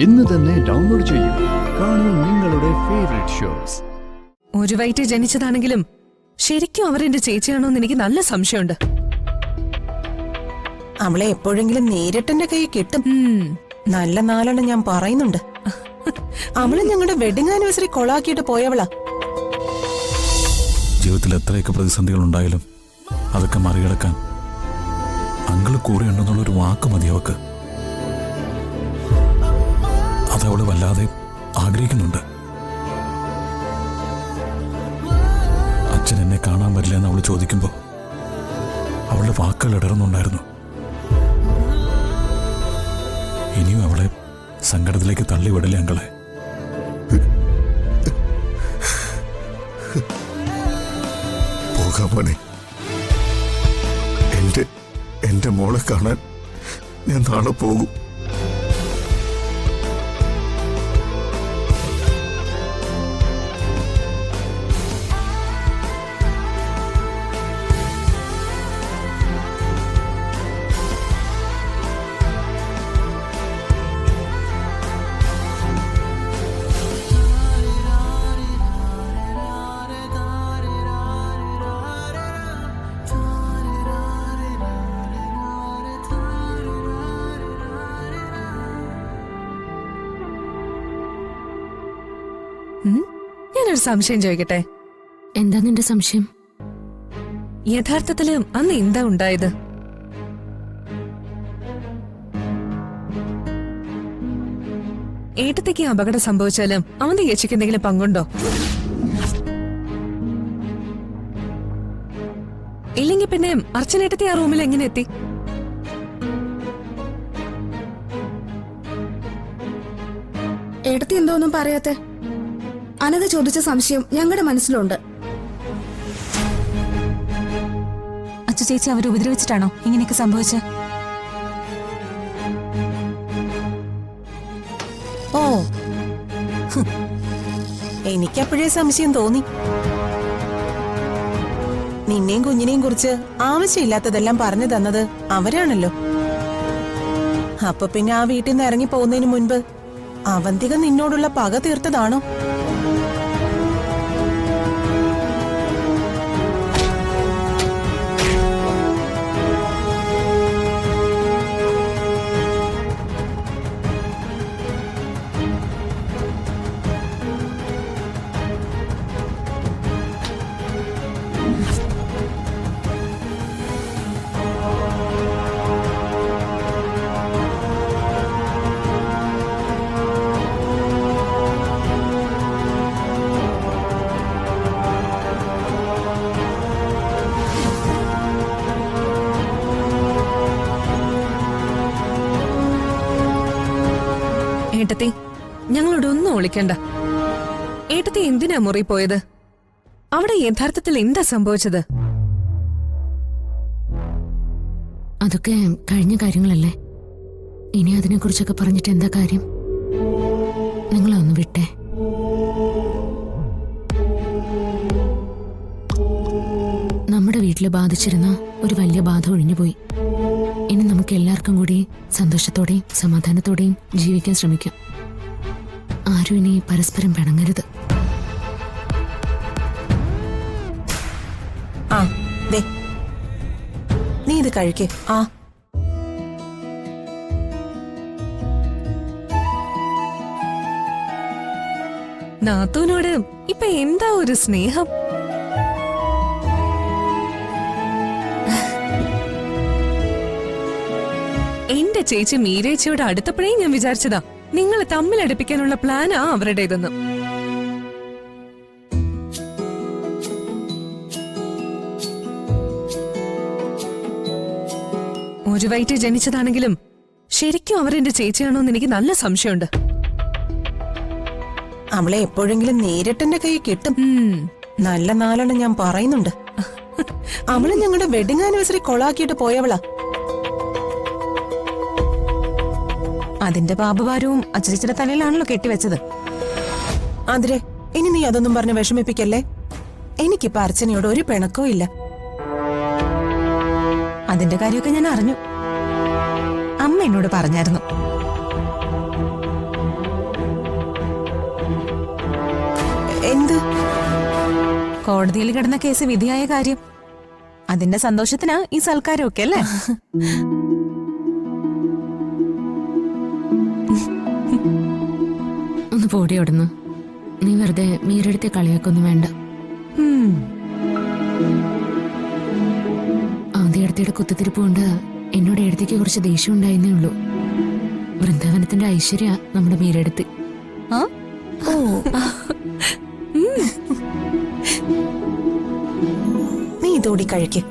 ഇന്ന് തന്നെ ഡൗൺലോഡ് ചെയ്യൂ. കാണൂ നിങ്ങളുടെ ഫേവറേറ്റ് ഷോസ്. ഒരു വയറ്റ് ജനിച്ചതാണെങ്കിലും ശരിക്കും അവരെന്റെ ചേച്ചിയാണോന്ന് എനിക്ക് നല്ല സംശയമുണ്ട്. അവളെ എപ്പോഴെങ്കിലും നേരിട്ടെന്റെ കൈ കിട്ടും. നല്ല നാലെണ്ണം ഞാൻ പറയുന്നുണ്ട്. അവള് ഞങ്ങളുടെ വെഡിങ് ആനിവേഴ്സറി കൊളാക്കിയിട്ട് പോയവളാ. ജീവിതത്തിൽ എത്രയൊക്കെ പ്രതിസന്ധികൾ ഉണ്ടായാലും അതൊക്കെ മറികടക്കാൻ അങ്കിള് കൂടെ ഉണ്ടെന്നുള്ളൊരു വാക്ക് മതി അവക്ക്. അതവള് വല്ലാതെ ആഗ്രഹിക്കുന്നുണ്ട്. അച്ഛൻ എന്നെ കാണാൻ വരില്ല എന്ന് അവള് ചോദിക്കുമ്പോ അവളുടെ വാക്കുകൾ ഇടറുന്നുണ്ടായിരുന്നു. ഇനിയും അവളെ സങ്കടത്തിലേക്ക് തള്ളിവിടലേ അങ്കളെ. പോകാമോനെ, എന്റെ മോളെ കാണാൻ ഞാൻ നാളെ പോകും. ഞാനൊരു സംശയം ചോദിക്കട്ടെ? എന്താ നിന്റെ സംശയം? യഥാർത്ഥത്തില് അന്ന് എന്താ ഉണ്ടായത്? ഏട്ടത്തേക്ക് അപകടം സംഭവിച്ചാലും അവന്റെ ചേച്ചിക്ക് എന്തെങ്കിലും പങ്കുണ്ടോ? ഇല്ലെങ്കിൽ പിന്നെ അർച്ചനേട്ടത്തെ ആ റൂമിൽ എങ്ങനെ എത്തി? ഏട്ടത്തി എന്തോന്നും പറയാത്തെ? അനഘ ചോദിച്ച സംശയം ഞങ്ങളുടെ മനസ്സിലുണ്ട്. അച്ചു ചേച്ചി അവർ ഉപദ്രവിച്ചിട്ടാണോ ഇങ്ങനെയൊക്കെ സംഭവിച്ചത്? ഓ, എനിക്കപ്പോഴേ സംശയം തോന്നി. നിന്നെയും കുഞ്ഞിനെയും കുറിച്ച് ആവശ്യമില്ലാത്തതെല്ലാം പറഞ്ഞു തന്നത് അവരാണല്ലോ. അപ്പൊ പിന്നെ ആ വീട്ടിൽ നിന്ന് ഇറങ്ങി പോകുന്നതിന് മുൻപ് അവന്തിക നിന്നോടുള്ള പക തീർത്തതാണോ? ഏട്ടത്തി, ഞങ്ങളോട് ഒന്നും ഒളിക്കണ്ട. ഏട്ടത്തി എന്തിനാ മുറി പോയത്? അവിടെ യഥാർത്ഥത്തിൽ എന്താ സംഭവിച്ചത്? അതൊക്കെ കഴിഞ്ഞ കാര്യങ്ങളല്ലേ. ഇനി അതിനെക്കുറിച്ചൊക്കെ പറഞ്ഞിട്ട് എന്താ കാര്യം? നിങ്ങളൊന്ന് വിട്ടേ. നമ്മുടെ വീട്ടില് ബാധിച്ചിരുന്ന ഒരു വലിയ ബാധ ഒഴിഞ്ഞുപോയി. ഇനി നമുക്ക് എല്ലാവർക്കും കൂടി സന്തോഷത്തോടെയും സമാധാനത്തോടെയും ജീവിക്കാൻ ശ്രമിക്കാം. ആരും ഇനി പരസ്പരം പിണങ്ങരുത്. ആ, ദേ, നീ ഇത് കഴിക്കേ. ആ, നാത്തൂനോട് ഇപ്പൊ എന്താ ഒരു സ്നേഹം? എന്റെ ചേച്ചി മീരേച്ചിയോട് അടുത്തപ്പോഴേ ഞാൻ വിചാരിച്ചതാ നിങ്ങളെ തമ്മിലടുപ്പിക്കാനുള്ള പ്ലാനാ അവരുടേതെന്ന്. ഒരു വയറ്റ് ജനിച്ചതാണെങ്കിലും ശരിക്കും അവരെന്റെ ചേച്ചിയാണോന്ന് എനിക്ക് നല്ല സംശയമുണ്ട്. അവളെ എപ്പോഴെങ്കിലും നേരിട്ടെന്റെ കൈ കിട്ടും. നല്ല നാലെണ്ണം ഞാൻ പറയുന്നുണ്ട്. അവള് ഞങ്ങളുടെ വെഡിങ് ആനിവേഴ്സറി കൊളാക്കിയിട്ട് പോയവളാ. അതിന്റെ പാപഭാരവും അച്ചുചേച്ചിയുടെ തലയിലാണല്ലോ കെട്ടിവെച്ചത്. അതിരെ, ഇനി നീ അതൊന്നും പറഞ്ഞ് വിഷമിപ്പിക്കല്ലേ. എനിക്കിപ്പോ അർച്ചനയോട് ഒരു പിണക്കവും ഇല്ല. അതിന്റെ കാര്യമൊക്കെ ഞാൻ അറിഞ്ഞു. അമ്മ എന്നോട് പറഞ്ഞായിരുന്നു. എന്ത്? കോടതിയിൽ കിടന്ന കേസ് വിധിയായ കാര്യം. അതിന്റെ സന്തോഷത്തിനാ ഈ സൽക്കാരമൊക്കെ അല്ലേ? ഒന്ന് പോടി അവിടുന്ന്. നീ വെറുതെ മീരെടുത്തെ കളിയാക്കൊന്നും വേണ്ട. അവധിയടുത്തയുടെ കുത്തിത്തിരിപ്പ് കൊണ്ട് എന്നോട് എടുത്തേക്ക് കുറച്ച് ദേഷ്യം ഉണ്ടായിരുന്നേ ഉള്ളൂ. വൃന്ദാവനത്തിന്റെ ഐശ്വര്യ നമ്മുടെ മീരെടുത്ത്. നീ ഇതോടി കഴിക്ക്.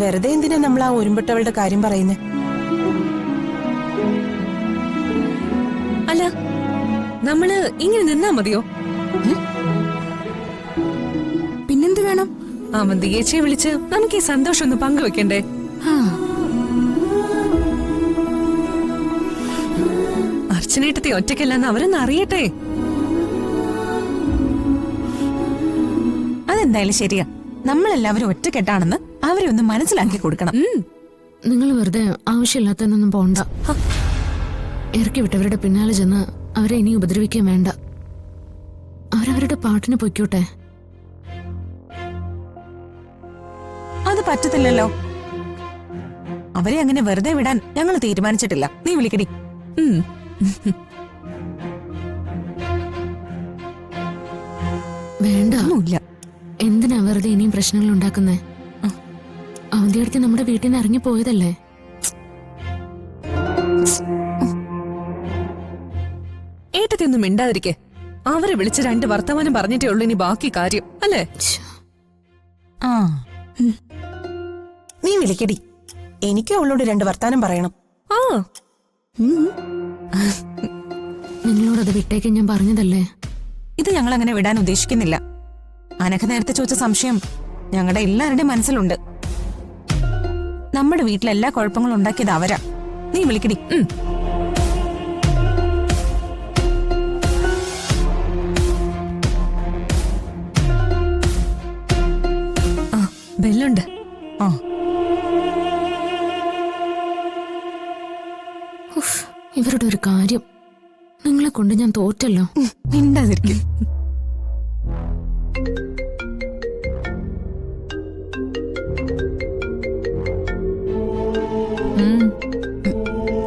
വെറുതെ എന്തിനാ നമ്മൾ ആ ഒരുമ്പെട്ടവളുടെ കാര്യം പറയുന്നത്? അല്ല, നമ്മള് ഇങ്ങനെ നിന്നാ മതിയോ? പിന്നെന്ത് വേണം? അവന്തികേച്ചിയെ വിളിച്ച് നമുക്ക് ഈ സന്തോഷം ഒന്ന് പങ്കുവെക്കണ്ടേ? അർച്ചനേട്ടത്തി ഒറ്റയ്ക്കല്ലെന്ന് അവരൊന്ന് അറിയട്ടെ. അതെന്തായാലും ശരിയാ. നമ്മളെല്ലാവരും ഒറ്റക്കെട്ടാണെന്ന് അവരെ ഒന്ന് മനസ്സിലാക്കി കൊടുക്കണം. നിങ്ങൾ വെറുതെ ആവശ്യമില്ലാത്തതൊന്നും പോണ്ട. ഇറക്കി വിട്ടവരുടെ പിന്നാലെ ചെന്ന് അവരെ ഇനി ഉപദ്രവിക്കാൻ വേണ്ട. അവരവരുടെ പാട്ടിന് പൊയ്ക്കോട്ടെ. അത് പറ്റത്തില്ലല്ലോ. അവരെ അങ്ങനെ വെറുതെ വിടാൻ ഞങ്ങൾ തീരുമാനിച്ചിട്ടില്ല. നീ വിളിക്കടി. വേണ്ട. ഒന്നുമില്ല. എന്തിനാ വെറുതെ ഇനിയും പ്രശ്നങ്ങൾ ഉണ്ടാക്കുന്നേ? അവന്തിയടുത്ത് നമ്മുടെ വീട്ടിൽ നിന്ന് ഇറങ്ങി പോയതല്ലേ? ഏട്ടത്തി ഒന്നും മിണ്ടാതിരിക്കെ. അവരെ വിളിച്ച് 2 വർത്തമാനം പറഞ്ഞിട്ടേ ഉള്ളൂ ഇനി ബാക്കി കാര്യം, അല്ലേ? ആ, നീ വിളിക്കടി. എനിക്ക് അവളോട് 2 വർത്താനം പറയണം. ആ, നിങ്ങളോടത് വിട്ടേക്ക് ഞാൻ പറഞ്ഞതല്ലേ. ഇത് ഞങ്ങൾ അങ്ങനെ വിടാൻ ഉദ്ദേശിക്കുന്നില്ല. അനഘ നേരത്തെ ചോദിച്ച സംശയം ഞങ്ങളുടെ എല്ലാവരുടെയും മനസ്സിലുണ്ട്. നമ്മുടെ വീട്ടിലെല്ലാ കുഴപ്പങ്ങളും ഉണ്ടാക്കിയത് അവരാ. നീ വിളിക്കടി. ബെല്ലുണ്ട്. ആ, ഇവരുടെ ഒരു കാര്യം. നിങ്ങളെ കൊണ്ട് ഞാൻ തോറ്റല്ലോ. മിണ്ടാതിരിക്കും.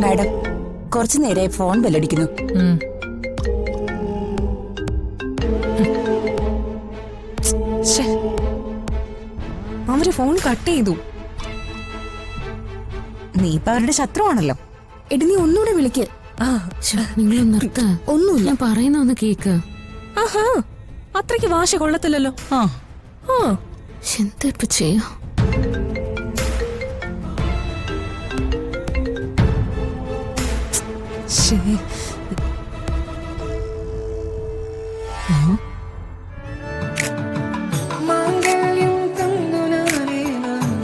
മാഡം, കുറച്ചു നേരമായി ഫോൺ ബെല്ലടിക്കുന്നു. ശ്ശേ, അവര് ഫോൺ കട്ട് ചെയ്തു. നീ ഇപ്പൊ അവരുടെ ശത്രുവാണല്ലോ. എടി നീ ഒന്നുകൂടെ വിളിക്ക്. നിങ്ങളൊന്ന് നിർത്ത. ഒന്നുമില്ല. ഞാൻ പറയുന്ന ഒന്ന് കേക്ക്. ആഹാ, അത്രയ്ക്ക് വാശ കൊള്ളത്തില്ലല്ലോ. ആ, ആ, എന്താ ഇപ്പൊ ചെയ്യാ? ശ്ശേ. ആ.